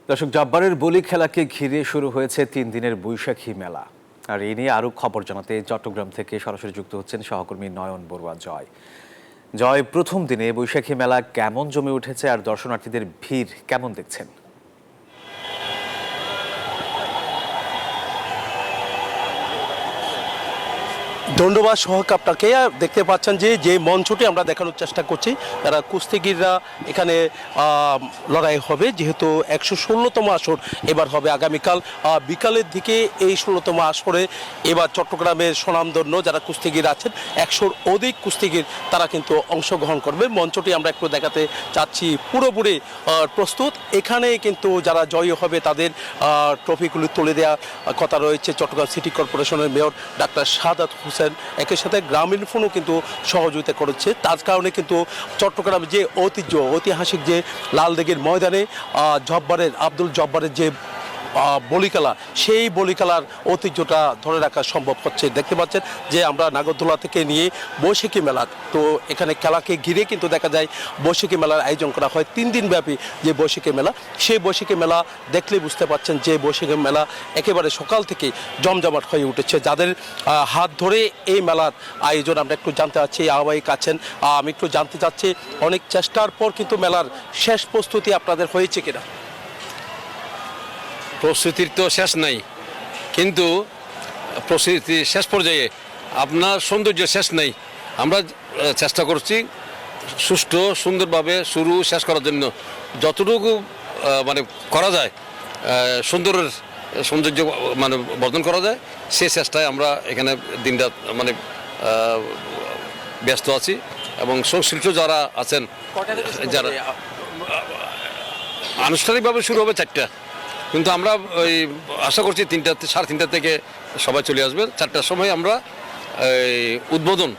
দর্শক, জব্বারের বলি খেলাকে ঘিরে শুরু হয়েছে 3 দিনের বৈশাখী মেলা। আর এই নিয়ে আরো খবর জানাতে চট্টগ্রাম থেকে সরাসরি যুক্ত হচ্ছেন সহকর্মী নয়ন বড়ুয়া জয়। জয়, প্রথম দিনে বৈশাখী মেলা কেমন জমে উঠেছে আর দর্শনার্থীদের ভিড় কেমন দেখছেন? ধন্যবাদ সোহাগ আপনাকে। দেখতে পাচ্ছেন যে মঞ্চটি আমরা দেখানোর চেষ্টা করছি, তারা কুস্তিগিররা এখানে লড়াই হবে, যেহেতু 116তম আসর এবার হবে আগামীকাল বিকালের দিকে। এই 16তম আসরে এবার চট্টগ্রামের স্বনামধন্য যারা কুস্তিগির আছেন 100-র অধিক কুস্তিগির তারা কিন্তু অংশগ্রহণ করবে। মঞ্চটি আমরা একটু দেখাতে চাচ্ছি, পুরোপুরি প্রস্তুত। এখানে কিন্তু যারা জয়ী হবে তাদের ট্রফিগুলি তুলে দেওয়ার কথা রয়েছে চট্টগ্রাম সিটি কর্পোরেশনের মেয়র ডাক্তার শাহাদাত হোসেন। একই সাথে গ্রামীণ ফোনও কিন্তু সহযোগিতা করেছে। তার কারণে কিন্তু চট্টগ্রাম যে ঐতিহাসিক যে লালদিঘির ময়দানে আব্দুল জব্বারের যে বলিখেলা, সেই বলিখেলার ঐতিহ্যটা ধরে রাখা সম্ভব হচ্ছে। দেখতে পাচ্ছেন যে আমরা নাগরদোলা থেকে নিয়ে বৈশাখী মেলা, তো এখানে খেলাকে ঘিরে কিন্তু দেখা যায় বৈশাখী মেলার আয়োজন করা হয় 3 দিন ব্যাপী। যে বৈশাখী মেলা, সেই বৈশাখী মেলা দেখলে বুঝতে পারছেন যে বৈশাখী মেলা একেবারে সকাল থেকে জমজমাট হয়ে উঠেছে। যাদের হাত ধরে এই মেলার আয়োজন আমরা একটু জানতে চাচ্ছি, আহ্বায়ক আছেন, আমি একটু জানতে চাচ্ছি অনেক চেষ্টার পর কিন্তু মেলার শেষ প্রস্তুতি আপনাদের হয়েছে কিনা? প্রস্তুতির তো শেষ নাই, কিন্তু প্রস্তুতি শেষ পর্যায়ে আপনার সৌন্দর্য শেষ নাই। আমরা চেষ্টা করছি সুষ্ঠু সুন্দরভাবে শুরু শেষ করার জন্য, যতটুকু মানে করা যায় সৌন্দর্য মানে বর্ধন করা যায়, সেই চেষ্টায় আমরা এখানে দিনটা মানে ব্যস্ত আছি। এবং সংশ্লিষ্ট যারা আছেন, যারা আনুষ্ঠানিকভাবে শুরু হবে 4টা, কিন্তু আমরা ওই আশা করছি 3:30 থেকে সবাই চলে আসবে। 4টার সময় আমরা উদ্বোধন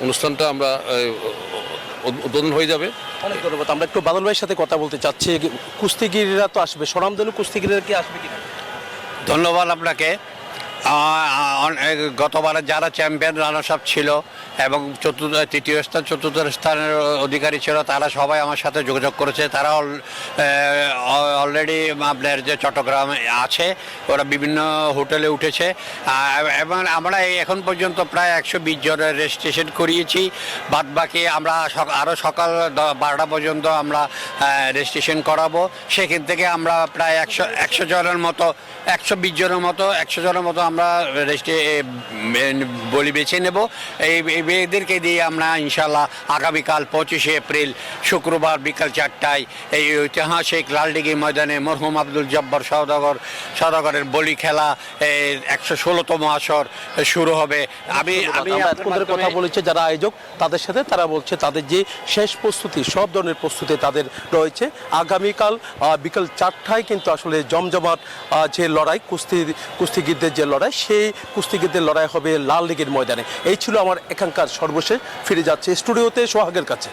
অনুষ্ঠানটা আমরা উদ্বোধন হয়ে যাবে। অনেক ধন্যবাদ। আমরা একটু বাদল ভাইয়ের সাথে কথা বলতে চাচ্ছি, কুস্তিগিররা তো আসবে, স্বনামধন্য কুস্তিগিররা কি আসবে কিনা? ধন্যবাদ আপনাকে। গতবারে যারা চ্যাম্পিয়ন রানার্স আপ ছিল এবং তৃতীয় স্থান চতুর্থ স্থানের অধিকারী ছিল, তারা সবাই আমার সাথে যোগাযোগ করেছে। তারা অলরেডি আপনার যে চট্টগ্রামে আছে, ওরা বিভিন্ন হোটেলে উঠেছে। এবং আমরা এখন পর্যন্ত প্রায় 120 জনের রেজিস্ট্রেশন করিয়েছি। বাদবাকি আমরা আরও সকাল 12টা পর্যন্ত আমরা রেজিস্ট্রেশন করাবো। সেখান থেকে আমরা প্রায় 100 জনের মতো 120 জনের মতো 100 জনের মতো আমরা বলি বেছে নেব। এদেরকে দিয়ে আমরা ইনশাল্লাহ আগামীকাল 25শে এপ্রিল শুক্রবার বিকাল 4টায় এই ঐতিহাসিক লালদিঘি ময়দানে মরহুম আব্দুল জব্বার সওদাগরের বলি খেলা 116তম আসর শুরু হবে। আমি কথা বলেছি যারা আয়োজক তাদের সাথে, তারা বলছে তাদের যে শেষ প্রস্তুতি, সব ধরনের প্রস্তুতি তাদের রয়েছে। আগামীকাল বিকাল 4টায় কিন্তু আসলে জমজমাট যে লড়াই, কুস্তিগিরদের যে লড়াই, সেই কুস্তিগিরদের লড়াই হবে লালদিঘির ময়দানে। এই ছিল আমার এখানকার সর্বশেষ। ফিরে যাচ্ছে স্টুডিওতে সোহাগের কাছে।